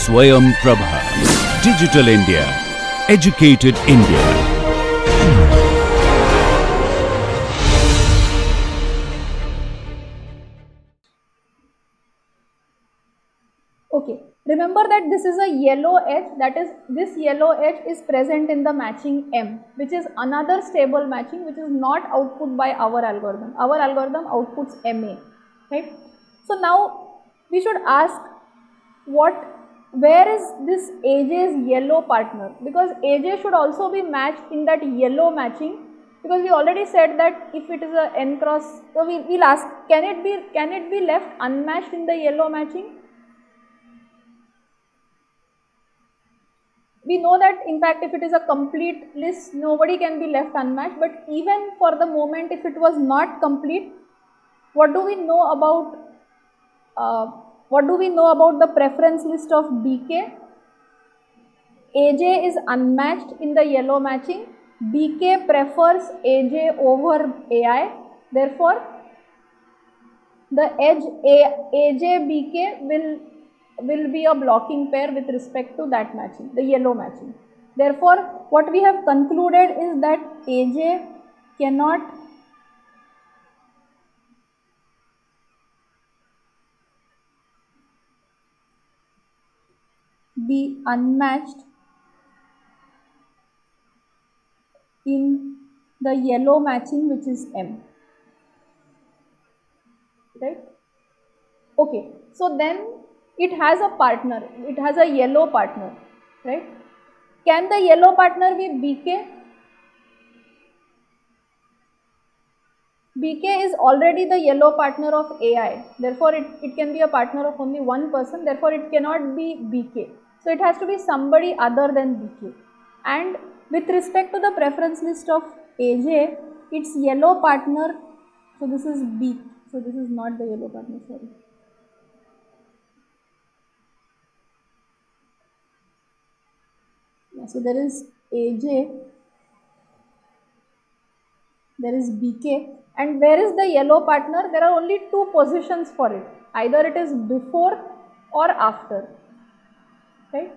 Swayam Prabha. Digital India. Educated India. Okay, remember that this is a yellow edge, that is, this yellow edge is present in the matching M, which is another stable matching which is not output by our algorithm. Our algorithm outputs MA, right? So now we should ask where is this AJ's yellow partner, because AJ should also be matched in that yellow matching, because we already said that if it is a N cross, so we'll ask, can it be left unmatched in the yellow matching? We know that in fact if it is a complete list, nobody can be left unmatched, but even for the moment if it was not complete, what do we know about the preference list of BK? AJ is unmatched in the yellow matching. BK prefers AJ over AI. Therefore, the edge AJ BK will be a blocking pair with respect to that matching, the yellow matching. Therefore, what we have concluded is that AJ cannot be unmatched in the yellow matching, which is M, right? Okay, so then it has a partner, it has a yellow partner, right? Can the yellow partner be BK? BK is already the yellow partner of AI, therefore it can be a partner of only one person, therefore it cannot be BK. So it has to be somebody other than BK. And with respect to the preference list of AJ, its yellow partner, so this is B, so this is not the yellow partner, sorry. Yeah, so there is AJ, there is BK, and where is the yellow partner? There are only two positions for it, either it is before or after, right?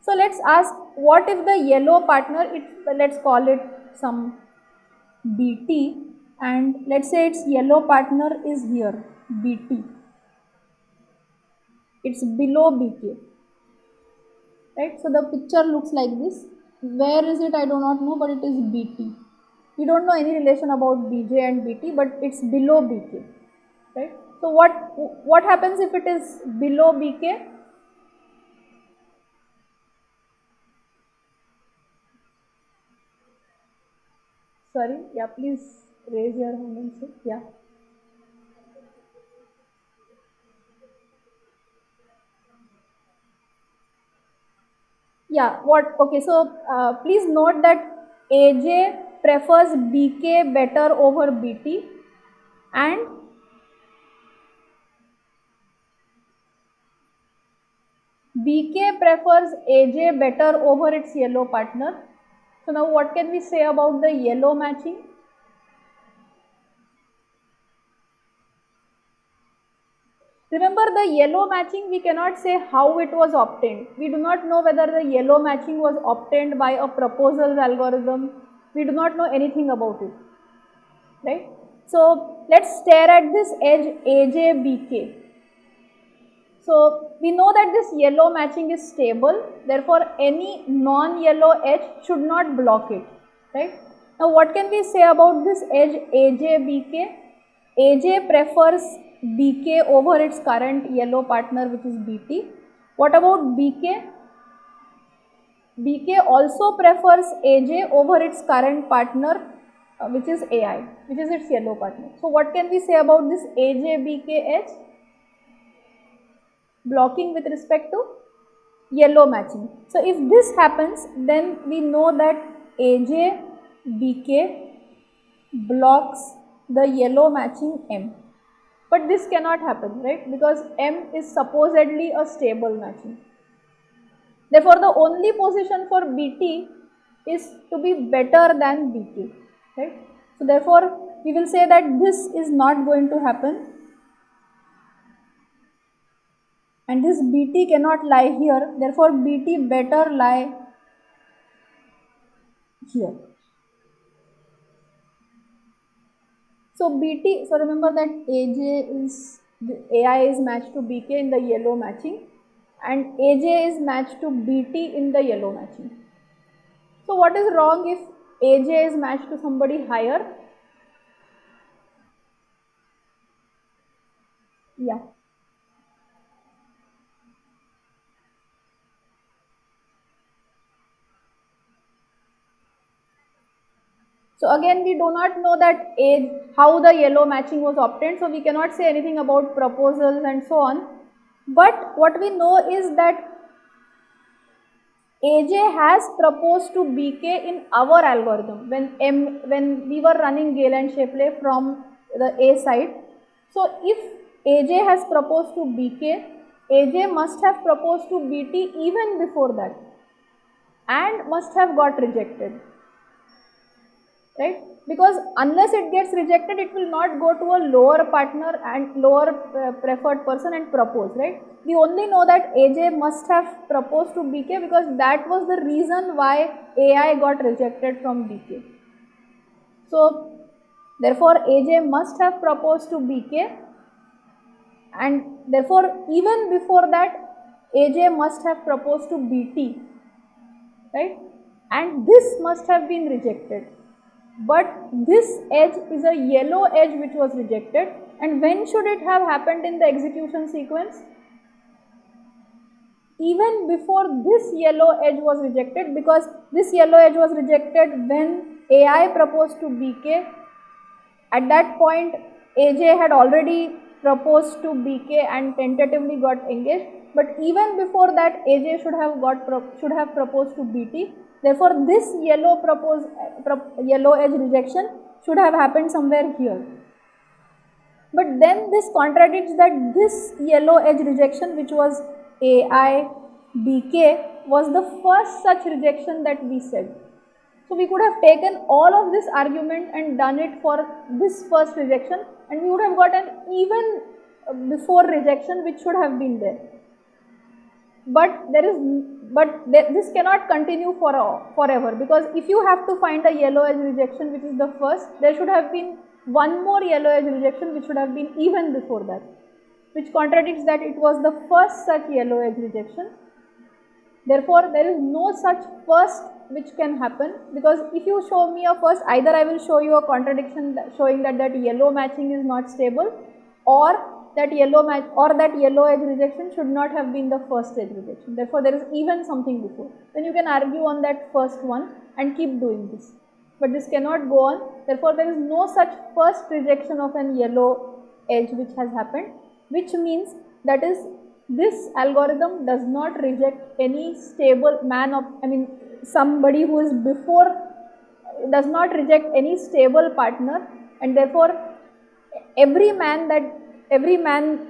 So let's ask, what if the yellow partner, let's call it some BT, and let's say its yellow partner is here, BT. It's below BK, right? So the picture looks like this. Where is it? I do not know, but it is BT. We don't know any relation about BJ and BT, but it's below BK, right? So what happens if it is below BK? Sorry, yeah, please raise your hand and say, yeah. Yeah, okay, so please note that AJ prefers BK better over BT, and BK prefers AJ better over its yellow partner. So now what can we say about the yellow matching? Remember, the yellow matching, we cannot say how it was obtained. We do not know whether the yellow matching was obtained by a proposals algorithm. We do not know anything about it, right? So let's stare at this edge AJBK. So we know that this yellow matching is stable, therefore any non-yellow edge should not block it, right? Now what can we say about this edge AJBK? AJ prefers BK over its current yellow partner, which is BT. What about BK? BK also prefers AJ over its current partner, which is AI, which is its yellow partner. So what can we say about this AJ-BK edge? Blocking with respect to yellow matching. So if this happens, then we know that AJ-BK blocks the yellow matching M. But this cannot happen, right? Because M is supposedly a stable matching. Therefore, the only position for BT is to be better than BK, right? So therefore, we will say that this is not going to happen. and this BT cannot lie here, therefore BT better lie here. So BT, so remember that AJ is, AI is matched to BK in the yellow matching and AJ is matched to BT in the yellow matching. So what is wrong if AJ is matched to somebody higher? Yeah. So again, we do not know that age, how the yellow matching was obtained, so we cannot say anything about proposals and so on. But what we know is that AJ has proposed to BK in our algorithm when we were running Gale-Shapley from the A side. So if AJ has proposed to BK, AJ must have proposed to BT even before that and must have got rejected. Right? Because unless it gets rejected, it will not go to a lower partner and lower preferred person and propose, right? We only know that AJ must have proposed to BK because that was the reason why AI got rejected from BK. So therefore AJ must have proposed to BK, and therefore even before that AJ must have proposed to BT, right? And this must have been rejected. But this edge is a yellow edge which was rejected, and when should it have happened in the execution sequence? Even before this yellow edge was rejected, because this yellow edge was rejected when AI proposed to BK. At that point AJ had already proposed to BK and tentatively got engaged, but even before that AJ should have proposed to BT. Therefore this yellow edge rejection should have happened somewhere here. But then this contradicts that this yellow edge rejection, which was AI BK, was the first such rejection that we said. So we could have taken all of this argument and done it for this first rejection, and we would have gotten even before rejection which should have been there. But this cannot continue forever, because if you have to find a yellow edge rejection which is the first, there should have been one more yellow edge rejection which should have been even before that, which contradicts that it was the first such yellow edge rejection. Therefore there is no such first which can happen, because if you show me a first, either I will show you a contradiction showing that yellow matching is not stable, or that yellow edge rejection should not have been the first edge rejection. Therefore there is even something before. Then you can argue on that first one and keep doing this. But this cannot go on. Therefore there is no such first rejection of an yellow edge which has happened, which means that is, this algorithm does not reject any stable somebody who is before, does not reject any stable partner, and therefore every man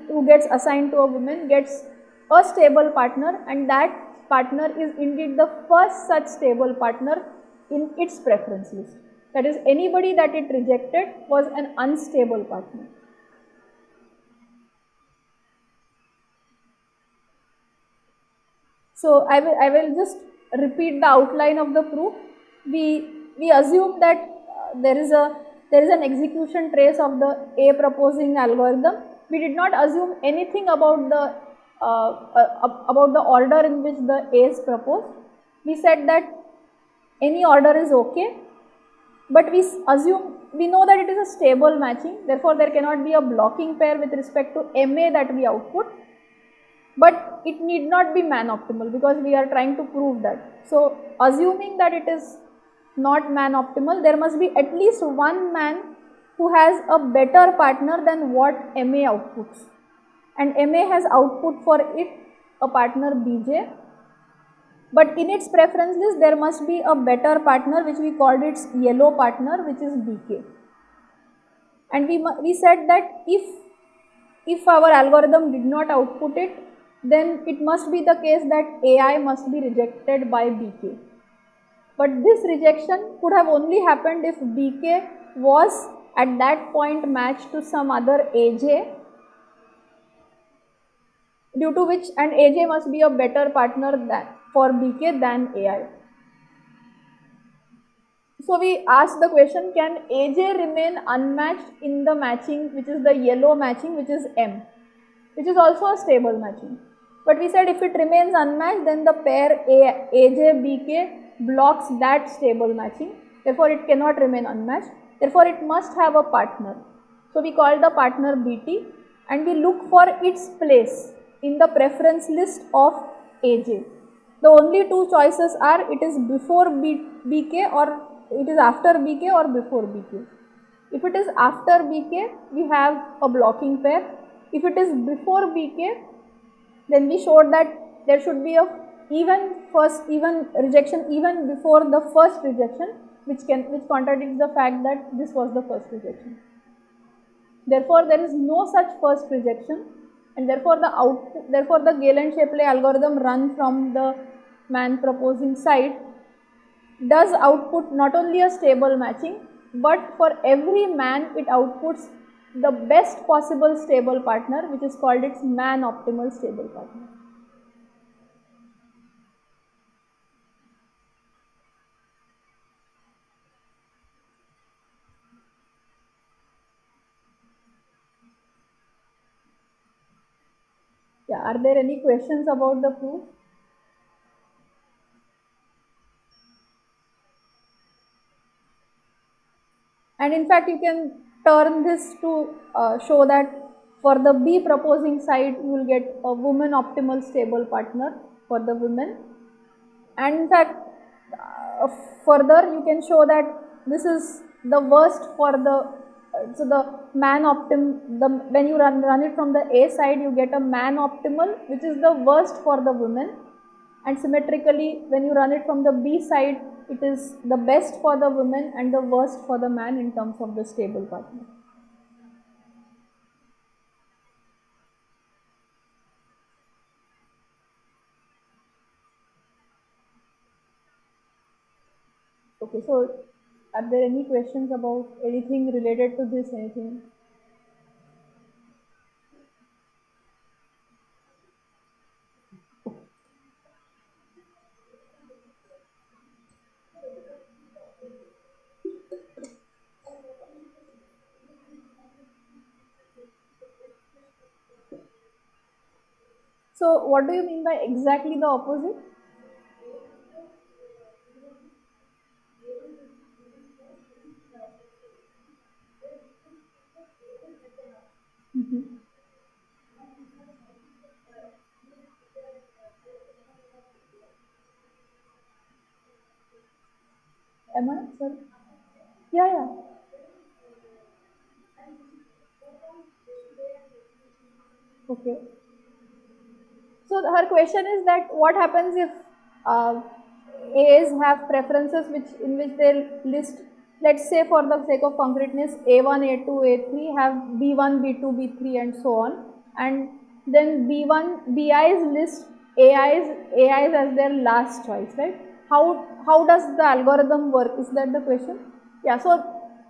who gets assigned to a woman gets a stable partner, and that partner is indeed the first such stable partner in its preference list. That is, anybody that it rejected was an unstable partner. So I will just repeat the outline of the proof. We assume that there is an execution trace of the A proposing algorithm. We did not assume anything about the order in which the A is proposed. We said that any order is okay, but we know that it is a stable matching. Therefore there cannot be a blocking pair with respect to MA that we output. But it need not be man-optimal, because we are trying to prove that. So assuming that it is not man-optimal, there must be at least one man who has a better partner than what MA outputs. And MA has output for it a partner BJ. But in its preference list, there must be a better partner which we called its yellow partner, which is BK. And we said that if our algorithm did not output it, then it must be the case that AI must be rejected by BK. But this rejection could have only happened if BK was at that point matched to some other AJ. Do due to which and AJ must be a better partner for BK than AI. So we ask the question, can AJ remain unmatched in the matching which is the yellow matching, which is M, which is also a stable matching. But we said if it remains unmatched, then the pair AJ-BK blocks that stable matching. Therefore, it cannot remain unmatched. Therefore, it must have a partner. So we call the partner BT and we look for its place in the preference list of AJ. The only two choices are it is before BK or it is after BK or before BK. If it is after BK, we have a blocking pair. If it is before BK, then we showed that there should be a even rejection even before the first rejection, which contradicts the fact that this was the first rejection. Therefore, there is no such first rejection, and therefore the Gale-Shapley algorithm run from the man proposing side does output not only a stable matching, but for every man it outputs the best possible stable partner, which is called its man-optimal stable partner. Yeah, are there any questions about the proof? And in fact, you can turn this to show that for the B proposing side, you will get a woman optimal stable partner for the women. And in fact, further you can show that this is the worst for the so the man when you run it from the A side, you get a man optimal, which is the worst for the women, and symmetrically when you run it from the B side, it is the best for the women and the worst for the man in terms of the stable partner. Okay, so are there any questions about anything related to this, anything? So what do you mean by exactly the opposite? Am I? Sorry. Yeah. Okay. So her question is that what happens if A's have preferences in which they list, let's say for the sake of concreteness, A1, A2, A3 have B1, B2, B3 and so on, and then BI's list AI's as their last choice, right? How does the algorithm work? Is that the question? Yeah, so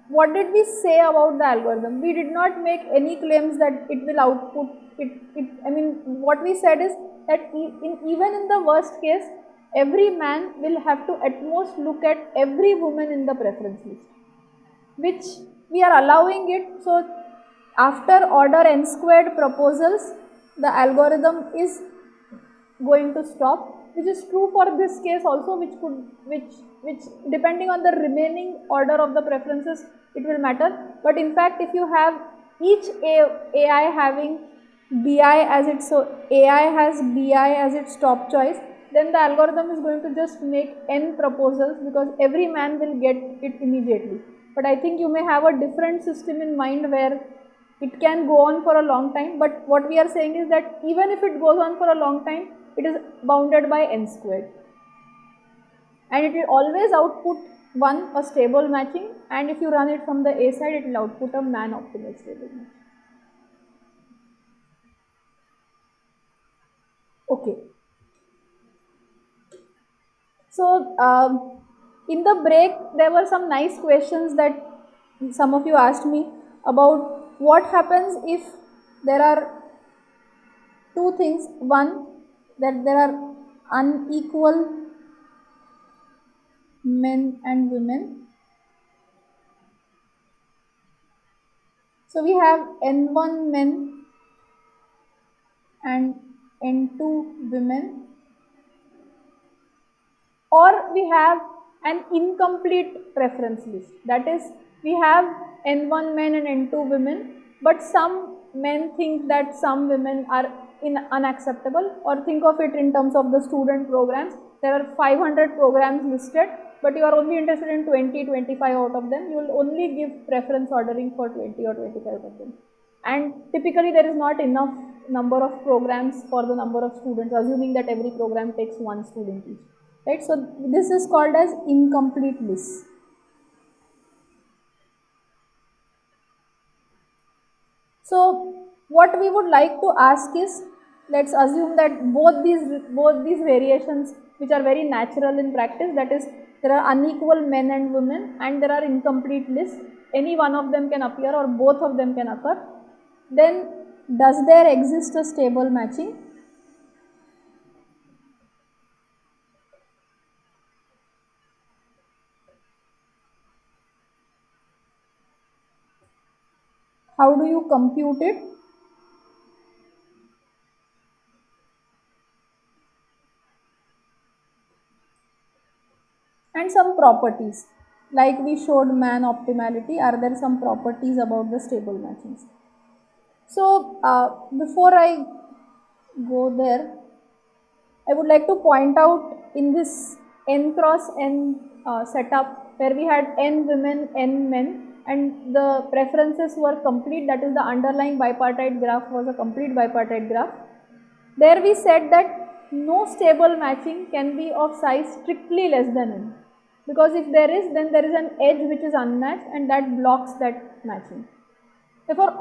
what did we say about the algorithm? We did not make any claims that it will output I mean, what we said is that even in the worst case, every man will have to at most look at every woman in the preference list, which we are allowing it. So after order n squared proposals, the algorithm is going to stop, which is true for this case also, which depending on the remaining order of the preferences, it will matter. But in fact, if you have each AI having BI as its, so AI has BI as its top choice, then the algorithm is going to just make n proposals because every man will get it immediately. But I think you may have a different system in mind where it can go on for a long time, but what we are saying is that even if it goes on for a long time, it is bounded by n squared, and it will always output a stable matching, and if you run it from the A side, it will output a man optimal stable matching. Okay. So in the break, there were some nice questions that some of you asked me about what happens if there are two things. One, that there are unequal men and women. So we have N1 men and N2 women, or we have an incomplete preference list. That is, we have N1 men and N2 women, but some men think that some women are unacceptable, or think of it in terms of the student programs. There are 500 programs listed, but you are only interested in 20, 25 out of them. You will only give preference ordering for 20 or 25 of them. And typically there is not enough number of programs for the number of students, assuming that every program takes one student each. Right? So this is called as incomplete list. So what we would like to ask is, let's assume that both these variations, which are very natural in practice, that is, there are unequal men and women and there are incomplete lists, any one of them can appear or both of them can occur, then does there exist a stable matching? How do you compute it? And some properties, like we showed Man-Optimality, are there some properties about the stable matchings? So before I go there, I would like to point out in this n cross n setup, where we had n women, n men, and the preferences were complete, that is, the underlying bipartite graph was a complete bipartite graph. There we said that no stable matching can be of size strictly less than n, because if there is, then there is an edge which is unmatched and that blocks that matching. Therefore,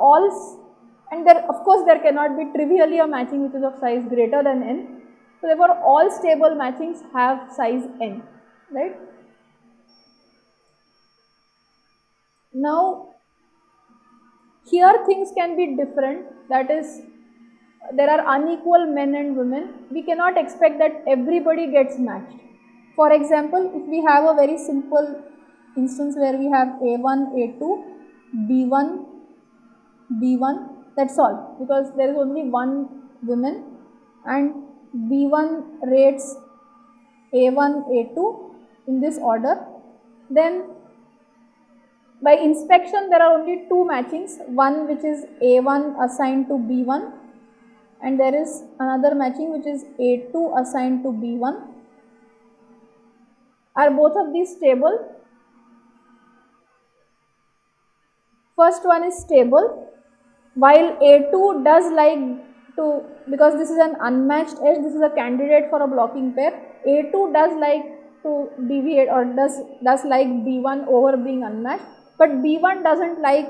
and there, of course, there cannot be trivially a matching which is of size greater than n. So therefore, all stable matchings have size n, right? Now, here things can be different, that is, there are unequal men and women. We cannot expect that everybody gets matched. For example, if we have a very simple instance where we have A1, A2, B1, B1, that's all, because there is only one woman and B1 rates A1, A2 in this order, then by inspection there are only two matchings, one which is A1 assigned to B1 and there is another matching which is A2 assigned to B1. Are both of these stable? First one is stable, while A2 does like to, because this is an unmatched edge, this is a candidate for a blocking pair, A2 does like to deviate or does like B1 over being unmatched, but B1 doesn't like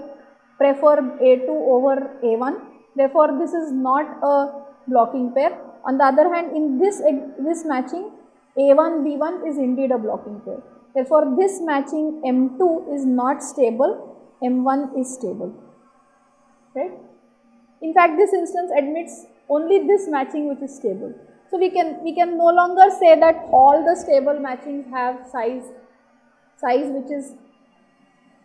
prefer A2 over A1, therefore this is not a blocking pair. On the other hand, in this matching, A1 B1 is indeed a blocking pair, therefore this matching M2 is not stable, M1 is stable, right? In fact, this instance admits only this matching which is stable. So we can no longer say that all the stable matchings have size which is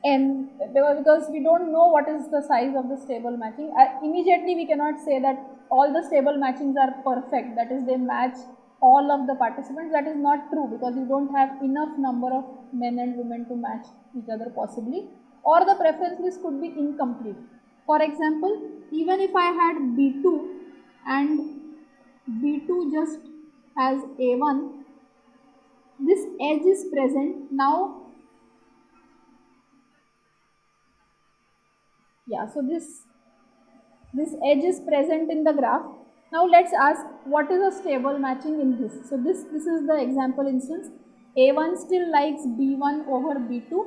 n, because we don't know what is the size of the stable matching. Immediately we cannot say that all the stable matchings are perfect, that is, they match all of the participants. That is not true, because you don't have enough number of men and women to match each other possibly, or the preference list could be incomplete. For example, even if I had B2 and B2 just has A1, this edge is present. Now, yeah, so this edge is present in the graph. Now let's ask, what is a stable matching in this? So this is the example instance. A1 still likes B1 over B2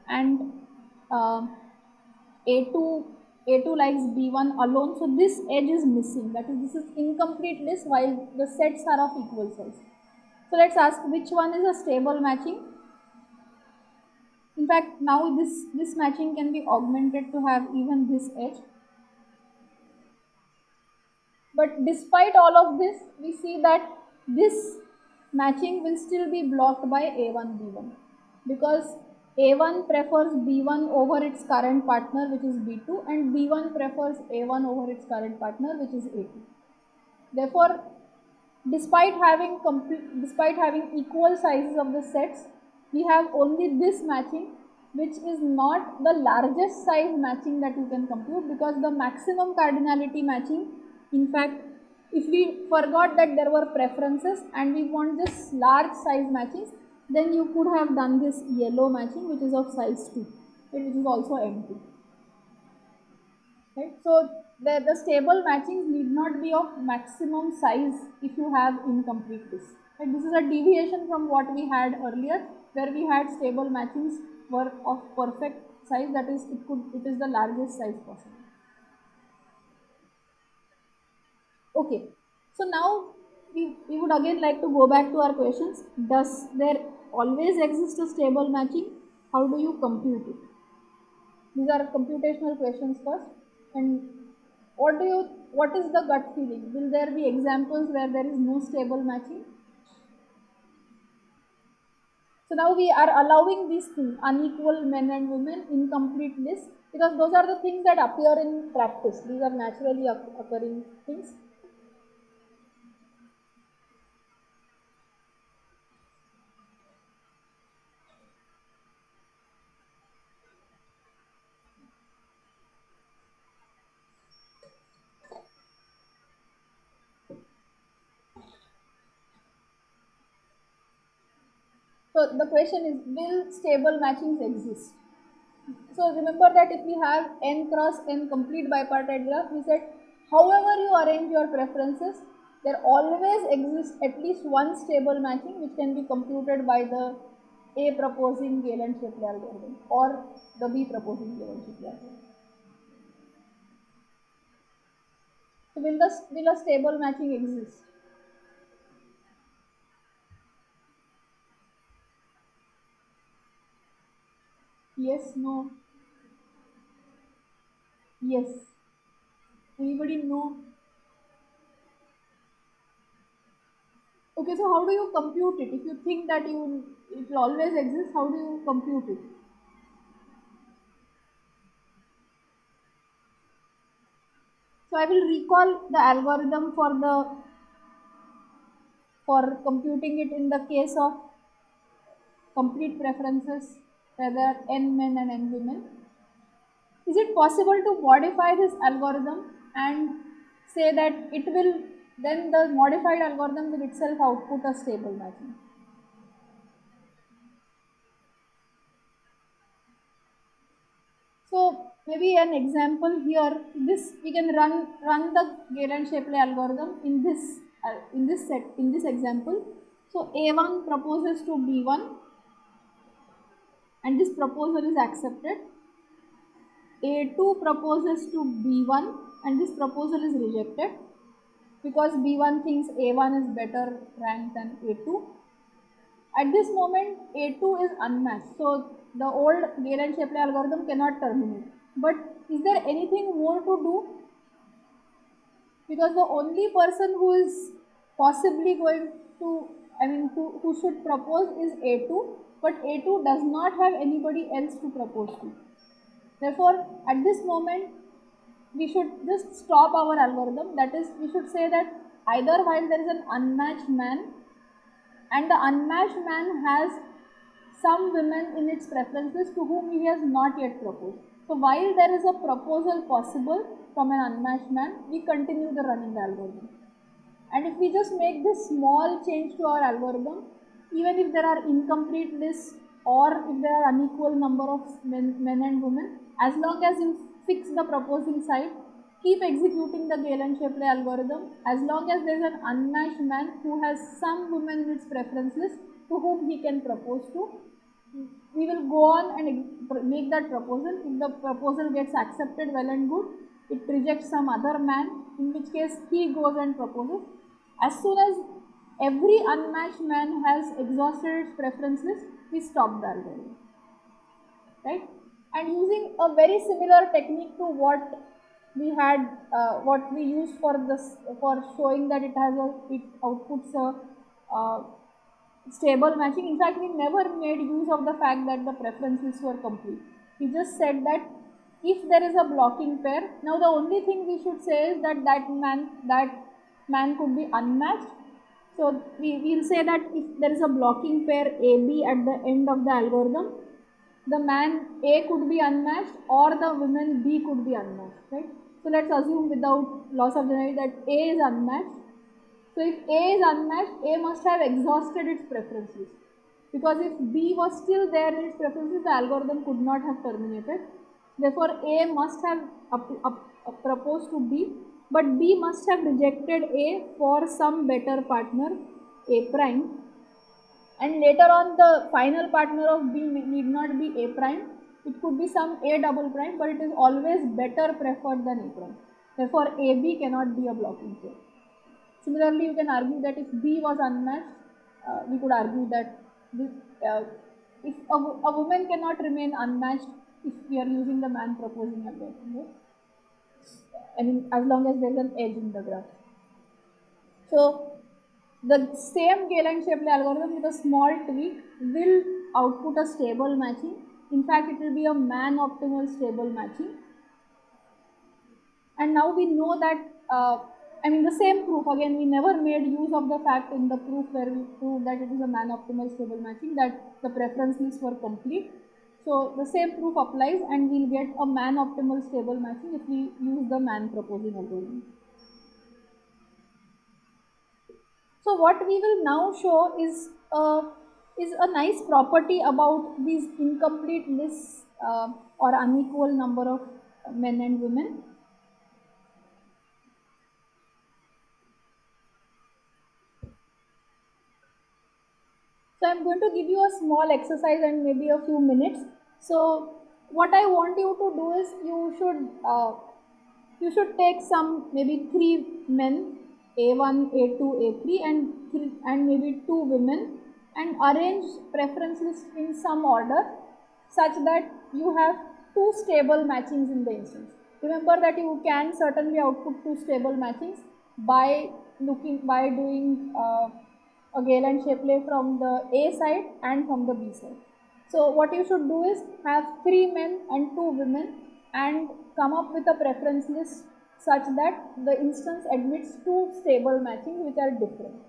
and A2 likes B1 alone. So this edge is missing, that is, this is incomplete list while the sets are of equal size. So let's ask, which one is a stable matching? In fact, now this matching can be augmented to have even this edge. But despite all of this, we see that this matching will still be blocked by A1, B1, because A1 prefers B1 over its current partner, which is B2, and B1 prefers A1 over its current partner, which is A2. Therefore, despite having equal sizes of the sets, we have only this matching, which is not the largest size matching that you can compute, because the maximum cardinality matching, in fact, if we forgot that there were preferences and we want this large size matchings, then you could have done this yellow matching, which is of size 2, which is also M2. Right? So the stable matchings need not be of maximum size if you have incomplete lists. Right? This is a deviation from what we had earlier, where we had stable matchings were of perfect size, that is, it is the largest size possible. Okay, so now we would again like to go back to our questions. Does there always exist a stable matching? How do you compute it? These are computational questions first. And what is the gut feeling? Will there be examples where there is no stable matching? So now we are allowing these things, unequal men and women, incomplete lists, because those are the things that appear in practice. These are naturally occurring things. So the question is, will stable matchings exist? So remember that if we have n cross n complete bipartite graph, we said however you arrange your preferences, there always exists at least one stable matching which can be computed by the A proposing Gale-Shapley algorithm or the B proposing Gale-Shapley algorithm. So will a stable matching exist? Yes, no, yes. Anybody know? Okay, so how do you compute it? If you think that it will always exist, how do you compute it? So I will recall the algorithm for computing it in the case of complete preferences, whether n men and n women. Is it possible to modify this algorithm and say that it will, then the modified algorithm will itself output a stable matching? So maybe an example here, this we can run the Gale-Shapley algorithm in this example. So A1 proposes to B1 and this proposal is accepted. A2 proposes to B1 and this proposal is rejected because B1 thinks A1 is better ranked than A2. At this moment, A2 is unmatched, so the old Gale-Shapley algorithm cannot terminate. But is there anything more to do? Because the only person who is possibly going to, who should propose is A2, but A2 does not have anybody else to propose to. Therefore, at this moment, we should just stop our algorithm. That is, we should say that either while there is an unmatched man and the unmatched man has some women in its preferences to whom he has not yet proposed. So while there is a proposal possible from an unmatched man, we continue the running the algorithm. And if we just make this small change to our algorithm, even if there are incomplete lists or if there are unequal number of men and women, as long as you fix the proposing side, keep executing the Gale-Shapley algorithm, as long as there is an unmatched man who has some women in its preference list to whom he can propose to, we will go on and make that proposal. If the proposal gets accepted, well and good. It rejects some other man, in which case he goes and proposes. As soon as every unmatched man has exhausted its preference list, we stop the algorithm, right? And using a very similar technique to what we had what we use for this for showing that it outputs a stable matching. In fact, we never made use of the fact that the preferences were complete. We just said that if there is a blocking pair, now the only thing we should say is that that man could be unmatched. So we will say that if there is a blocking pair AB at the end of the algorithm, the man A could be unmatched or the woman B could be unmatched, right? So let's assume without loss of generality that A is unmatched. So if A is unmatched, A must have exhausted its preferences. Because if B was still there in its preferences, the algorithm could not have terminated. Therefore, A must have proposed to B, but B must have rejected A for some better partner, A prime. And later on, the final partner of B need not be A prime. It could be some A double prime, but it is always better preferred than A prime. Therefore, AB cannot be a blocking pair. Similarly, you can argue that if B was unmatched, we could argue that this, if a woman cannot remain unmatched if we are using the man proposing algorithm, right? I mean, as long as there is an edge in the graph. So, the same Gale-Shapley algorithm with a small tweak will output a stable matching. In fact, it will be a man-optimal stable matching. And now we know that, I mean, the same proof, again, we never made use of the fact in the proof where we proved that it is a man-optimal stable matching, that the preference lists were complete. So the same proof applies and we'll get a man-optimal stable matching if we use the man proposing algorithm. So what we will now show is a nice property about these incomplete lists or unequal number of men and women. So I'm going to give you a small exercise and maybe a few minutes. So what I want you to do is you should take some maybe 3 men, A1, A2, A3, and maybe 2 women, and arrange preference list in some order such that you have 2 stable matchings in the instance. Remember that you can certainly output 2 stable matchings by doing a Gale-Shapley from the A side and from the B side. So what you should do is have 3 men and 2 women and come up with a preference list such that the instance admits 2 stable matchings which are different.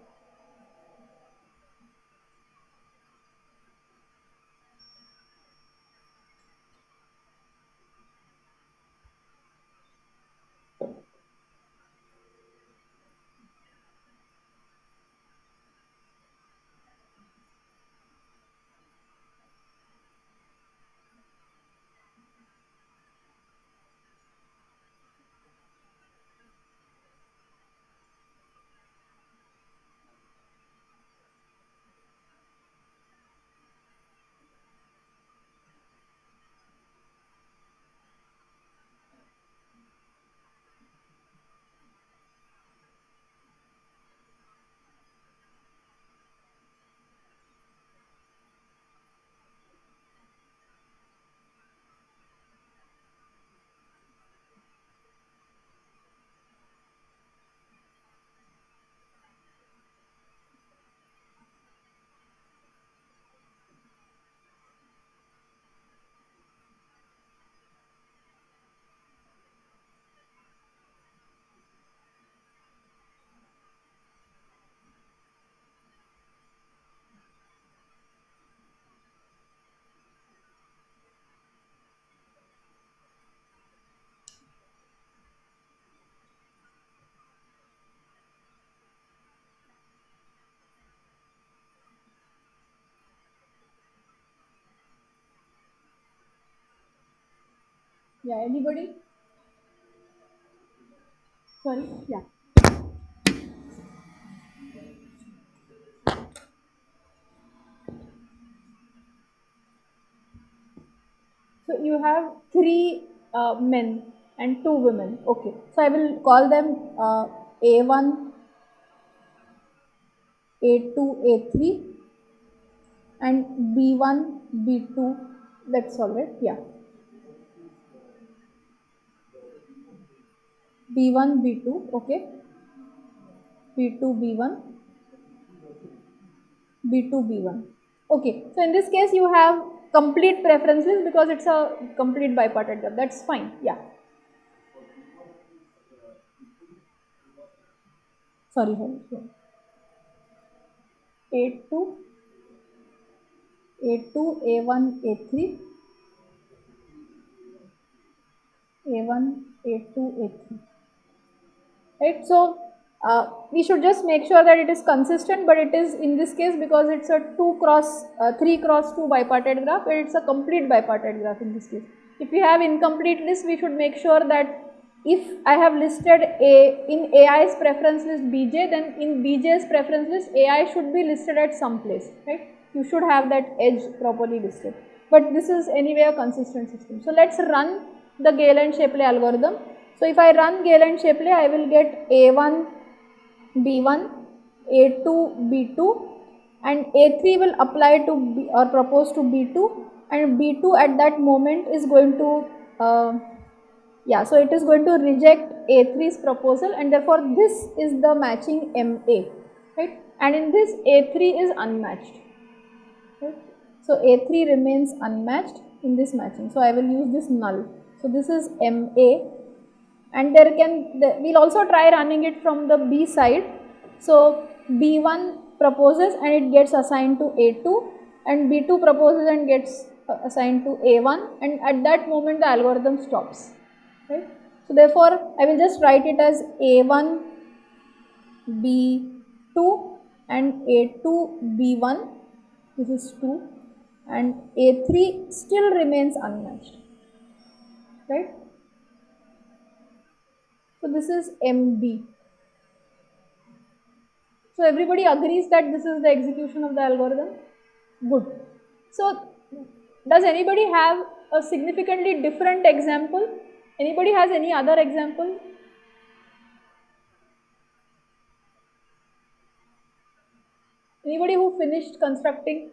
Yeah, anybody? Sorry, yeah. So you have 3 men and 2 women. Okay. So I will call them A1, A2, A3 and B1, B2. Let's solve it. Yeah. B1, B2, okay, B2, B1, B2, B1. Okay, so in this case you have complete preferences because it's a complete bipartite graph. That's fine. Yeah. Sorry. A2, A2, A1, A3, A1, A2, A3. Right, so we should just make sure that it is consistent, but it is in this case because it's a 3 cross 2 bipartite graph, and it's a complete bipartite graph in this case. If we have incomplete list, we should make sure that if I have listed in AI's preference list BJ, then in BJ's preference list AI should be listed at some place, right? You should have that edge properly listed. But this is anyway a consistent system. So let's run the Gale-Shapley algorithm. So if I run Gale-Shapley, I will get A1 B1, A2 B2, and A3 will apply to B, or propose to B2, and B2 at that moment is going to so it is going to reject A3's proposal, and therefore this is the matching MA, right? And in this A3 is unmatched, right? So A3 remains unmatched in this matching. So I will use this null. So this is MA. And we'll also try running it from the B side. So B1 proposes and it gets assigned to A2, and B2 proposes and gets assigned to A1, and at that moment the algorithm stops, right? So therefore I will just write it as A1 B2 and A2 B1, this is 2, and A3 still remains unmatched, right? So this is MB. So everybody agrees that this is the execution of the algorithm? Good. So does anybody have a significantly different example? Anybody has any other example? Anybody who finished constructing?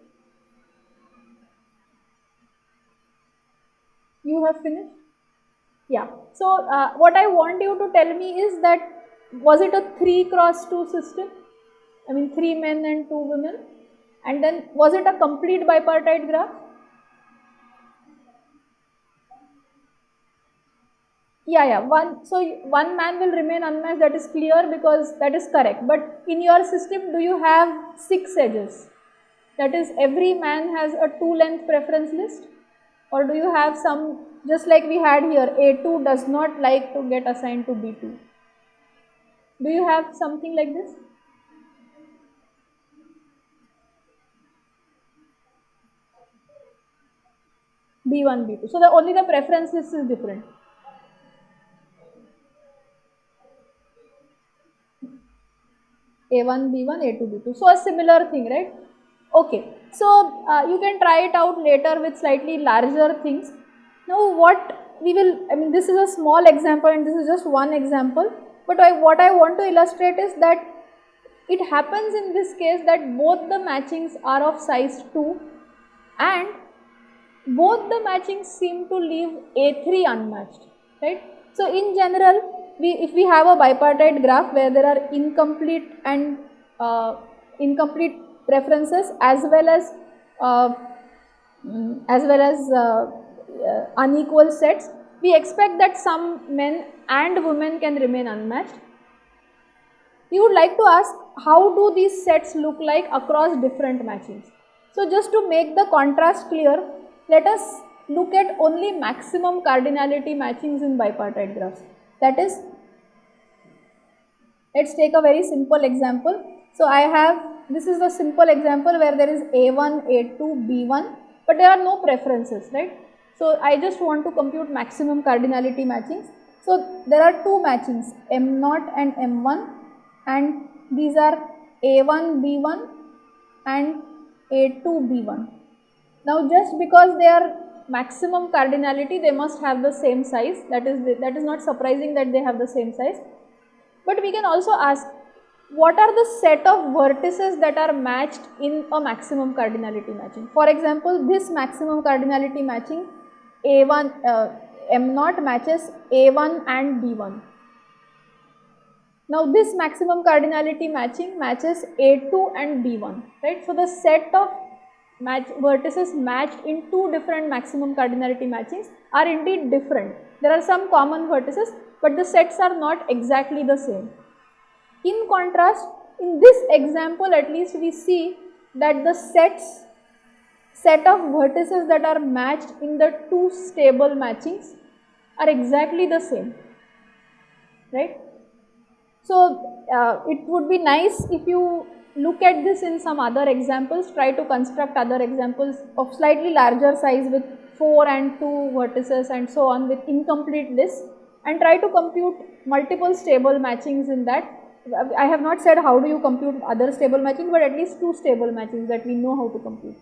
You have finished? Yeah. So what I want you to tell me is that was it a 3 cross 2 system? I mean 3 men and 2 women, and then was it a complete bipartite graph? So one man will remain unmatched, that is clear because that is correct. But in your system, do you have 6 edges? That is, every man has a 2 length preference list, or do you have some, just like we had here, A2 does not like to get assigned to B2. Do you have something like this? B1, B2. So only the preference list is different. A1, B1, A2, B2. So a similar thing, right? Okay. So you can try it out later with slightly larger things. Now this is a small example and this is just one example. But what I want to illustrate is that it happens in this case that both the matchings are of size 2 and both the matchings seem to leave A3 unmatched, right? So in general, if we have a bipartite graph where there are incomplete and incomplete preferences as well as unequal sets, we expect that some men and women can remain unmatched. We would like to ask, how do these sets look like across different matchings? So just to make the contrast clear, let us look at only maximum cardinality matchings in bipartite graphs. That is, let's take a very simple example. So this is a simple example where there is A1, A2, B1, but there are no preferences, right? So I just want to compute maximum cardinality matchings. So there are 2 matchings, M0 and M1, and these are A1, B1 and A2, B1. Now just because they are maximum cardinality, they must have the same size. That is not surprising that they have the same size. But we can also ask, what are the set of vertices that are matched in a maximum cardinality matching? For example, this maximum cardinality matching M0 matches A1 and B1. Now this maximum cardinality matching matches A2 and B1, right? So the set of vertices matched in two different maximum cardinality matchings are indeed different. There are some common vertices, but the sets are not exactly the same. In contrast, in this example at least we see that the set of vertices that are matched in the two stable matchings are exactly the same, right? So it would be nice if you look at this in some other examples, try to construct other examples of slightly larger size with 4 and 2 vertices and so on with incomplete lists, and try to compute multiple stable matchings in that. I have not said how do you compute other stable matchings, but at least 2 stable matchings that we know how to compute.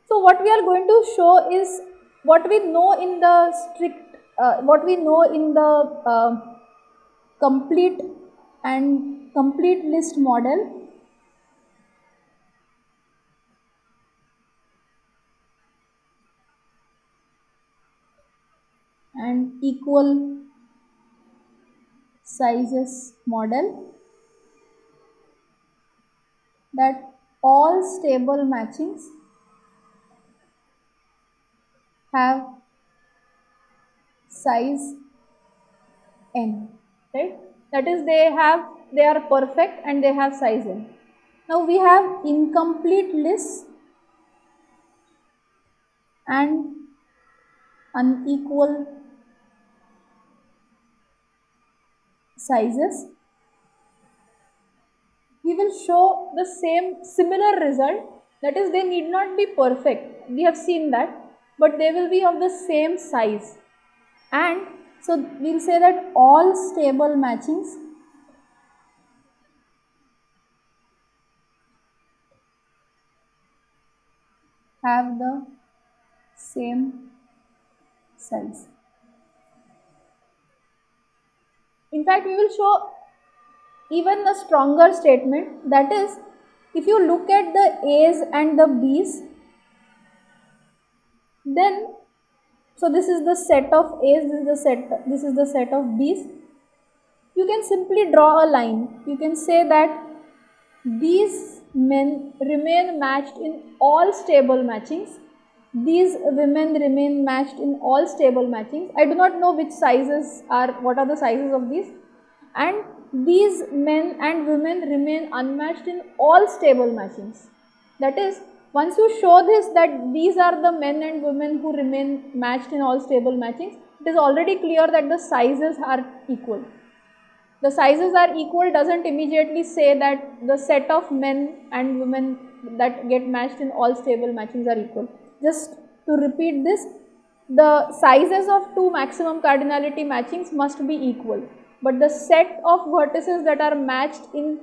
So what we are going to show is what we know in the complete and complete list model, and equal sizes model, that all stable matchings have size n, right? That is, they are perfect and they have size n. Now we have incomplete lists and unequal sizes. We will show the similar result, that is, they need not be perfect, we have seen that, but they will be of the same size. And so we will say that all stable matchings have the same size. In fact, we will show even a stronger statement, that is, if you look at the A's and the B's, then, so this is the set of A's, this is the set of B's, you can simply draw a line. You can say that these men remain matched in all stable matchings, these women remain matched in all stable matchings. I do not know which sizes are, what are the sizes of these, and these men and women remain unmatched in all stable matchings. That is, once you show this, that these are the men and women who remain matched in all stable matchings, it is already clear that the sizes are equal. The sizes are equal doesn't immediately say that the set of men and women that get matched in all stable matchings are equal. Just to repeat this, the sizes of two maximum cardinality matchings must be equal, but the set of vertices that are matched in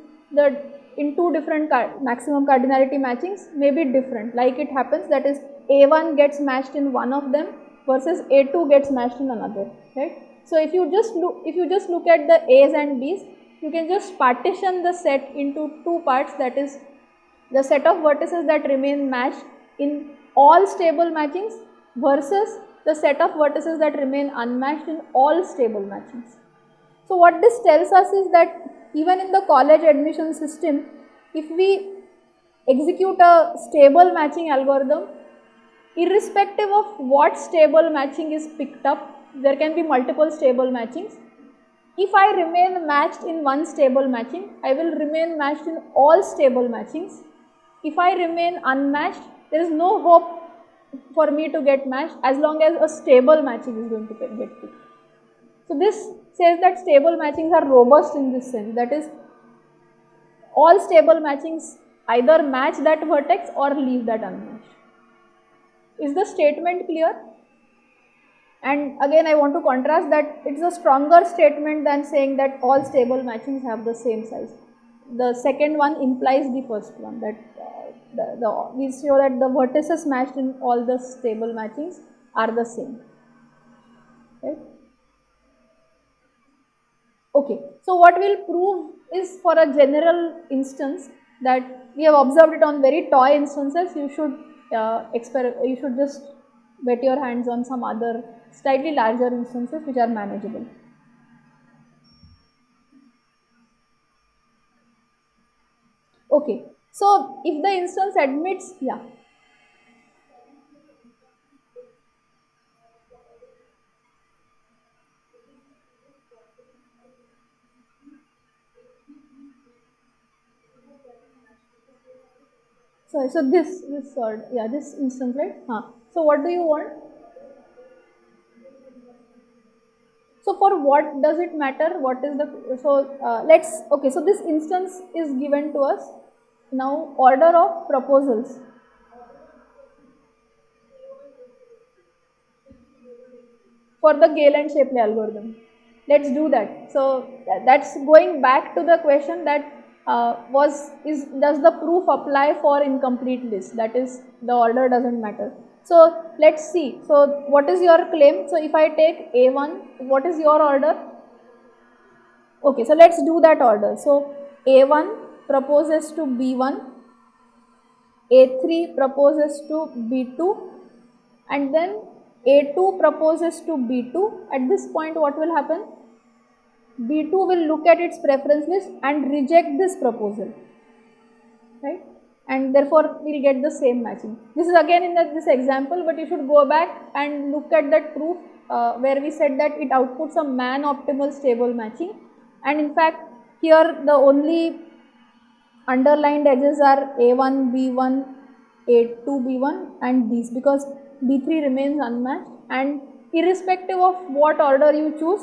two different maximum cardinality matchings may be different. Like it happens, that is, A1 gets matched in one of them versus A2 gets matched in another, right? So if you just look at the A's and B's, you can just partition the set into two parts, that is, the set of vertices that remain matched in all stable matchings versus the set of vertices that remain unmatched in all stable matchings. So what this tells us is that even in the college admission system, if we execute a stable matching algorithm, irrespective of what stable matching is picked up, there can be multiple stable matchings. If I remain matched in one stable matching, I will remain matched in all stable matchings. If I remain unmatched, there is no hope for me to get matched as long as a stable matching is going to get picked. So this says that stable matchings are robust in this sense, that is, all stable matchings either match that vertex or leave that unmatched. Is the statement clear? And again, I want to contrast that it's a stronger statement than saying that all stable matchings have the same size. The second one implies the first one, that we show that the vertices matched in all the stable matchings are the same. Right? Okay, so what we'll prove is, for a general instance that we have observed it on very toy instances, you should just wet your hands on some other slightly larger instances which are manageable. Okay, so if the instance admits, yeah. So this sort, yeah, this instance, right? So what do you want? So for what does it matter? What is the, so let's, okay, so this instance is given to us. Now order of proposals for the Gale-Shapley algorithm. Let's do that. So that's going back to the question that does the proof apply for incomplete list? That is, the order doesn't matter. So let's see. So what is your claim? So if I take A1, what is your order? Okay, so let's do that order. So A1 proposes to B1, A3 proposes to B2, and then A2 proposes to B2. At this point, what will happen? B2 will look at its preference list and reject this proposal, right? And therefore, we'll get the same matching. This is again in this example, but you should go back and look at that proof where we said that it outputs a man-optimal stable matching. And in fact, here the only underlined edges are A1, B1, A2, B1 and these, because B3 remains unmatched, and irrespective of what order you choose,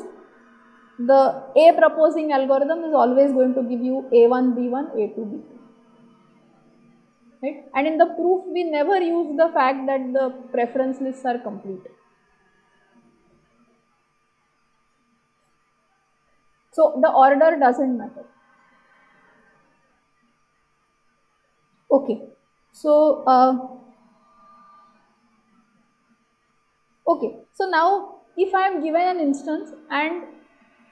the A proposing algorithm is always going to give you A1, B1, A2, B2. Right? And in the proof, we never use the fact that the preference lists are complete. So the order doesn't matter. Okay. So okay. So now if I am given an instance and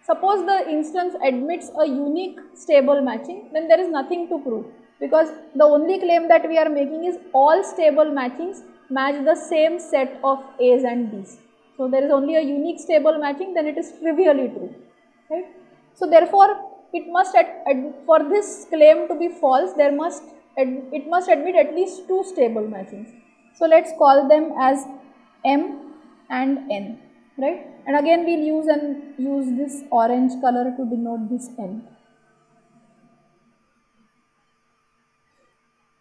suppose the instance admits a unique stable matching, then there is nothing to prove, because the only claim that we are making is all stable matchings match the same set of A's and B's. So there is only a unique stable matching, then it is trivially true, right? So therefore, it must for this claim to be false, it must admit at least two stable matchings. So let's call them as M and N, right? And again we'll use this orange color to denote this N,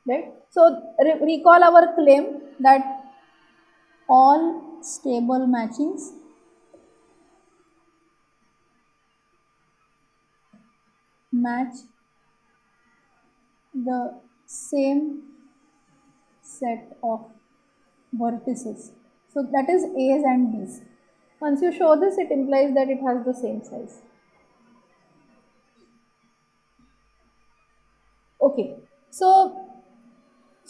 right? So recall our claim that all stable matchings match the same set of vertices. So that is A's and B's. Once you show this, it implies that it has the same size. Okay, so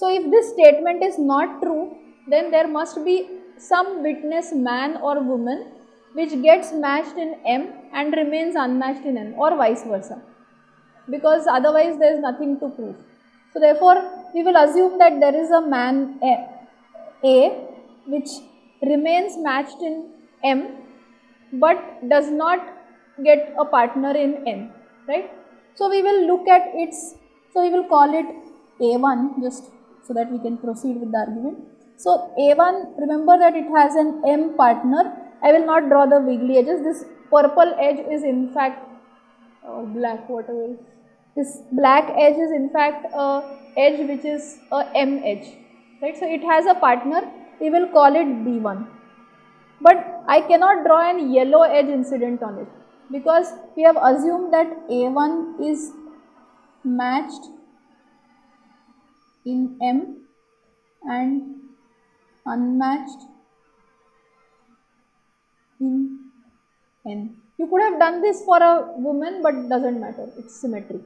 if this statement is not true, then there must be some witness, man or woman, which gets matched in M and remains unmatched in N, or vice versa, because otherwise there is nothing to prove. So therefore, we will assume that there is a man A which remains matched in M but does not get a partner in N, right? So we will look at its, so we will call it A1 just so that we can proceed with the argument. So A1, remember that it has an M partner. I will not draw the wiggly edges. This purple edge is in fact black, whatever. This black edge is in fact a edge which is a M edge, right? So it has a partner. We will call it B1. But I cannot draw an yellow edge incident on it, because we have assumed that A1 is matched in M and unmatched in N. You could have done this for a woman, but doesn't matter, it's symmetry.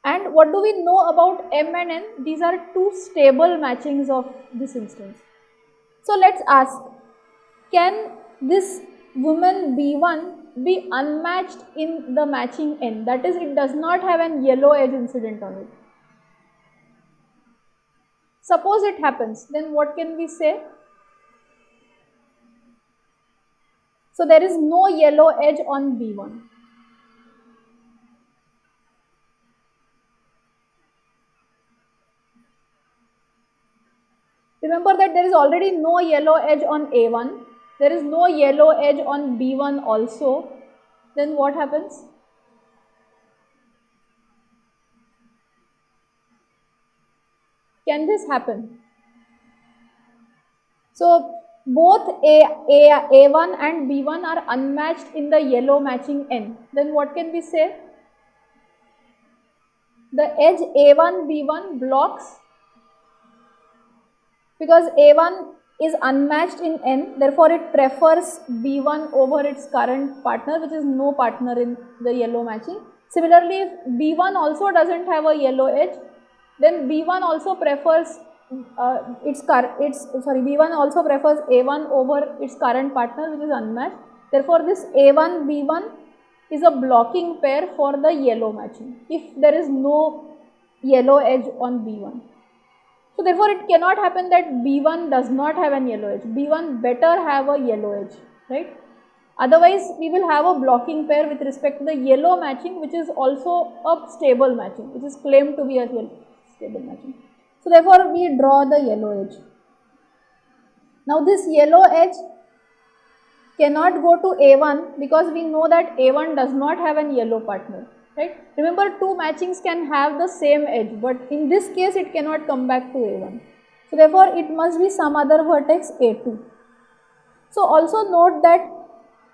And what do we know about M and N? These are two stable matchings of this instance. So let's ask, can this woman B1 be unmatched in the matching N? That is, it does not have an yellow edge incident on it. Suppose it happens, then what can we say? So there is no yellow edge on B1. Remember that there is already no yellow edge on A1. There is no yellow edge on B1 also. Then what happens? Can this happen? So both A1 and B1 are unmatched in the yellow matching N. Then what can we say? The edge A1 B1 blocks, because A1 is unmatched in N, therefore it prefers B1 over its current partner, which is no partner in the yellow matching. Similarly, if B1 also doesn't have a yellow edge, then B1 also prefers B1 also prefers A1 over its current partner, which is unmatched. Therefore, this A1 B1 is a blocking pair for the yellow matching if there is no yellow edge on B1. So therefore, it cannot happen that B1 does not have an yellow edge. B1 better have a yellow edge, right? Otherwise, we will have a blocking pair with respect to the yellow matching, which is also a stable matching, which is claimed to be a stable matching. So therefore, we draw the yellow edge. Now this yellow edge cannot go to A1 because we know that A1 does not have an yellow partner, right? Remember, two matchings can have the same edge, but in this case it cannot come back to A1. So therefore, it must be some other vertex A2. So also note that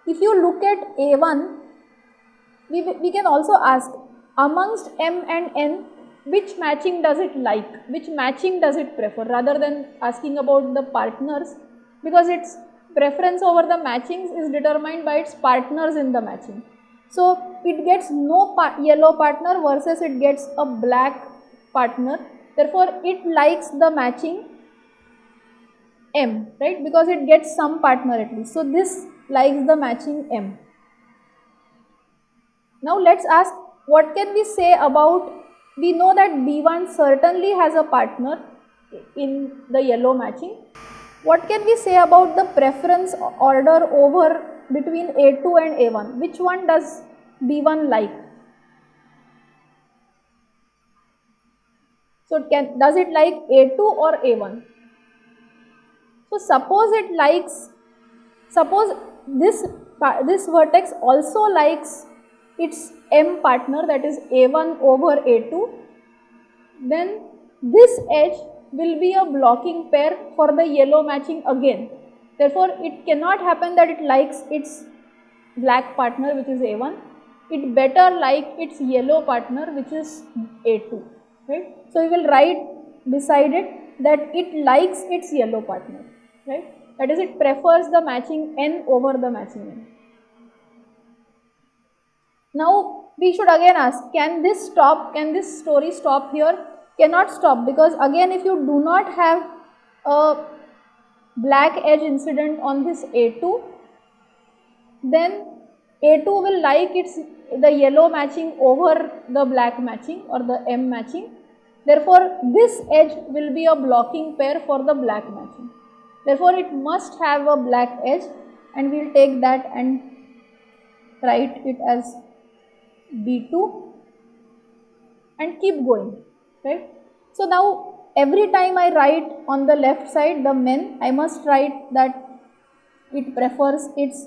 if you look at A1, we can also ask, amongst M and N, which matching does it like, which matching does it prefer, rather than asking about the partners, because its preference over the matchings is determined by its partners in the matching. So it gets no yellow partner versus it gets a black partner, therefore it likes the matching M, right, because it gets some partner at least. So this likes the matching M. Now let's ask, what can we say about, we know that B1 certainly has a partner in the yellow matching. What can we say about the preference order over between A2 and A1? Which one does B1 like? So does it like A2 or A1? So suppose it likes, suppose this vertex also likes its M partner, that is A1 over A2, then this edge will be a blocking pair for the yellow matching again. Therefore, it cannot happen that it likes its black partner, which is A1. It better like its yellow partner, which is A2, right? So we will write beside it that it likes its yellow partner, right? That is, it prefers the matching N over the matching N. Now we should again ask, can this stop? Can this story stop here? Cannot stop, because again, if you do not have a black edge incident on this A2, then A2 will like the yellow matching over the black matching or the M matching. Therefore, this edge will be a blocking pair for the black matching. Therefore, it must have a black edge, and we will take that and write it as B2 and keep going, right? So now every time I write on the left side the men, I must write that it prefers its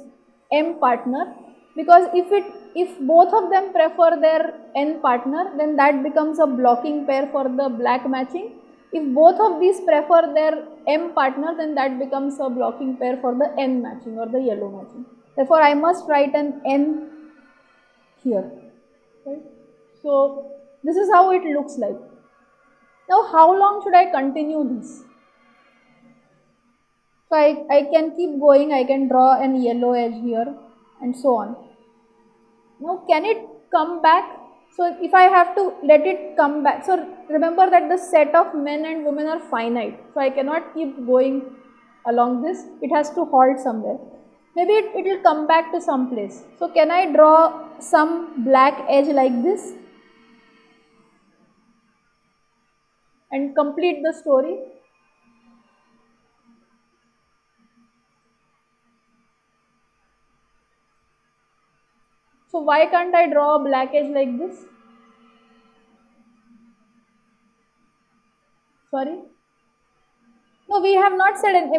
M partner, because if both of them prefer their N partner, then that becomes a blocking pair for the black matching. If both of these prefer their M partner, then that becomes a blocking pair for the N matching or the yellow matching. Therefore, I must write an N here, right? So this is how it looks like. Now, how long should I continue this? So I can keep going, I can draw an yellow edge here and so on. Now, can it come back? So if I have to let it come back, so remember that the set of men and women are finite. So I cannot keep going along this, it has to halt somewhere. Maybe it will come back to some place. So can I draw some black edge like this and complete the story? So why can't I draw a black edge like this? Sorry? No, we have not said,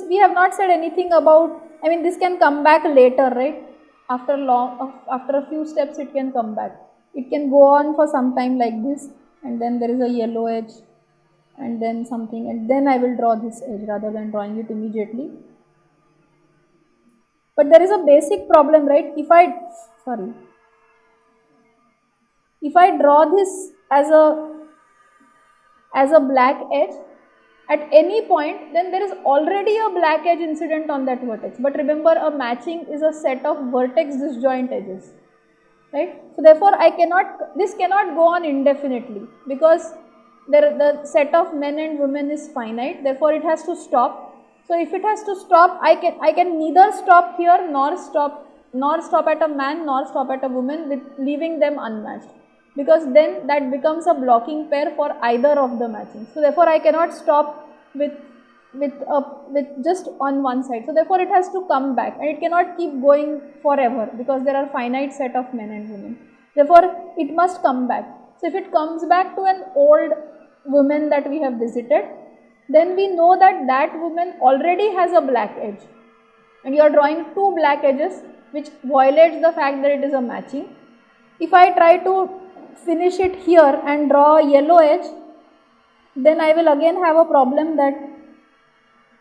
we have not said anything about, this can come back later, right? After a few steps it can come back. It can go on for some time like this, and then there is a yellow edge, and then something, and then I will draw this edge rather than drawing it immediately. But there is a basic problem, right? If I draw this as a black edge at any point, then there is already a black edge incident on that vertex. But remember, a matching is a set of vertex disjoint edges, right? So therefore this cannot go on indefinitely, because the set of men and women is finite, therefore it has to stop. So if it has to stop, I can neither stop here nor stop at a man nor stop at a woman, with leaving them unmatched, because then that becomes a blocking pair for either of the matching. So therefore I cannot stop with just on one side. So therefore it has to come back, and it cannot keep going forever, because there are finite set of men and women. Therefore it must come back. So if it comes back to an old woman that we have visited, then we know that that woman already has a black edge, and you are drawing two black edges, which violates the fact that it is a matching. If I try to finish it here and draw a yellow edge, then I will again have a problem that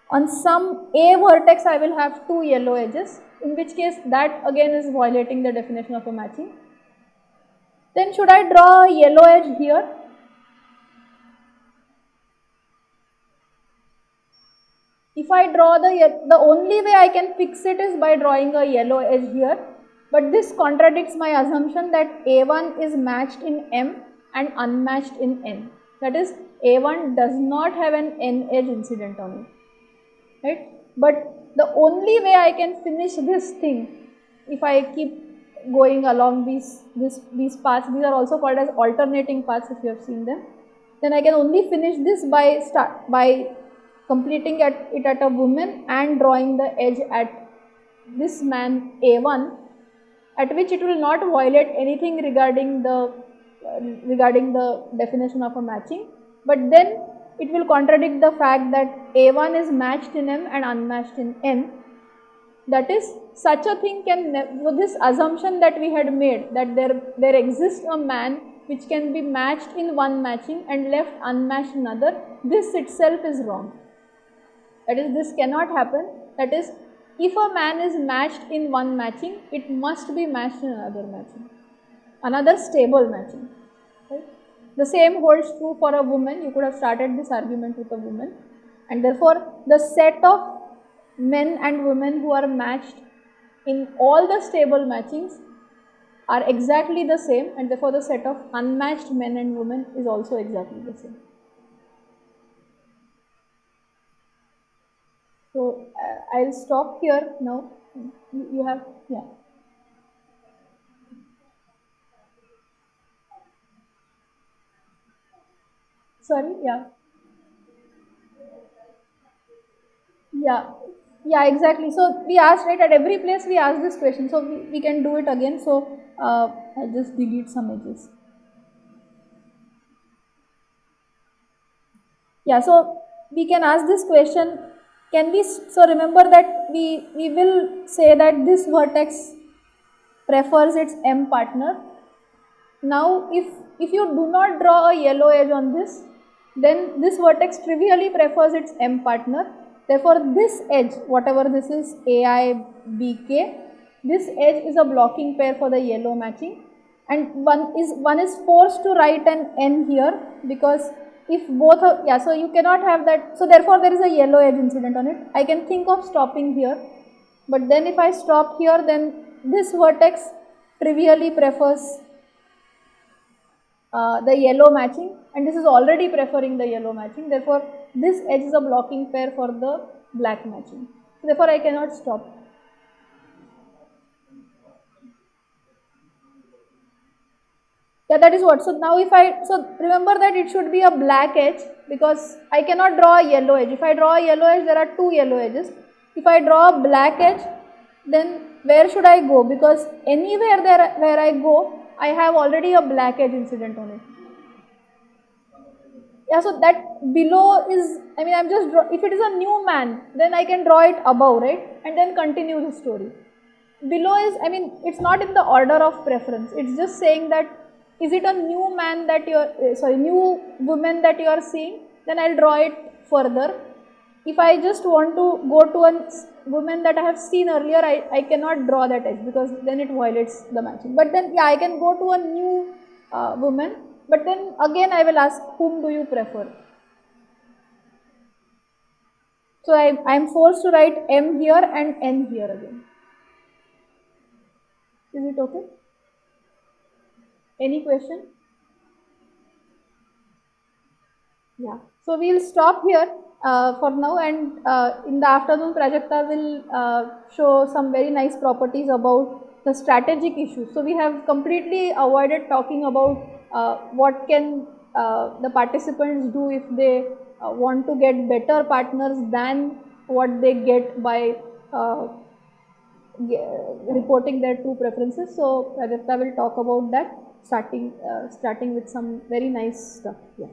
on some A vertex I will have two yellow edges, in which case that again is violating the definition of a matching. Then should I draw a yellow edge here? If I draw the only way I can fix it is by drawing a yellow edge here, but this contradicts my assumption that A1 is matched in M and unmatched in N. That is, A1 does not have an N edge incident on it, right? But the only way I can finish this thing, if I keep going along these paths, these are also called as alternating paths if you have seen them, then I can only finish this by completing it at a woman and drawing the edge at this man A1, at which it will not violate anything regarding the definition of a matching, but then it will contradict the fact that A1 is matched in M and unmatched in N. That is, such a thing can, this assumption that we had made, that there exists a man which can be matched in one matching and left unmatched in another, this itself is wrong. That is, this cannot happen. That is, if a man is matched in one matching, it must be matched in another matching, another stable matching, right? The same holds true for a woman. You could have started this argument with a woman, and therefore the set of men and women who are matched in all the stable matchings are exactly the same, and therefore the set of unmatched men and women is also exactly the same. So I'll stop here now. You have, yeah. Sorry, yeah. Yeah, exactly. So we asked, right, at every place we asked this question. So we can do it again. So I'll just delete some edges. Yeah, so we can ask this question. So remember that we will say that this vertex prefers its M partner. Now if you do not draw a yellow edge on this, then this vertex trivially prefers its M partner. Therefore this edge, whatever this is, AI, BK, this edge is a blocking pair for the yellow matching, and one is forced to write an N here, because if both are, yeah, so you cannot have that, so therefore there is a yellow edge incident on it. I can think of stopping here, but then if I stop here, then this vertex trivially prefers the yellow matching, and this is already preferring the yellow matching, therefore this edge is a blocking pair for the black matching, so therefore I cannot stop. Yeah, that is what. So now so remember that it should be a black edge, because I cannot draw a yellow edge. If I draw a yellow edge, there are two yellow edges. If I draw a black edge, then where should I go? Because anywhere where I go, I have already a black edge incident on it. Yeah, so that below is, I mean, I'm just, if it is a new man, then I can draw it above, right? And then continue the story. Below is, I mean, it's not in the order of preference. It's just saying that, is it a new man that you're, new woman that you are seeing? Then I'll draw it further. If I just want to go to a woman that I have seen earlier, I cannot draw that edge because then it violates the matching. But then, yeah, I can go to a new woman, but then again I will ask, whom do you prefer? So I am forced to write M here and N here again. Is it okay? Any question? Yeah. So we'll stop here for now, and in the afternoon, Prajakta will show some very nice properties about the strategic issues. So we have completely avoided talking about what can the participants do if they want to get better partners than what they get by reporting their true preferences. So Prajakta will talk about that, starting with some very nice stuff. Yeah.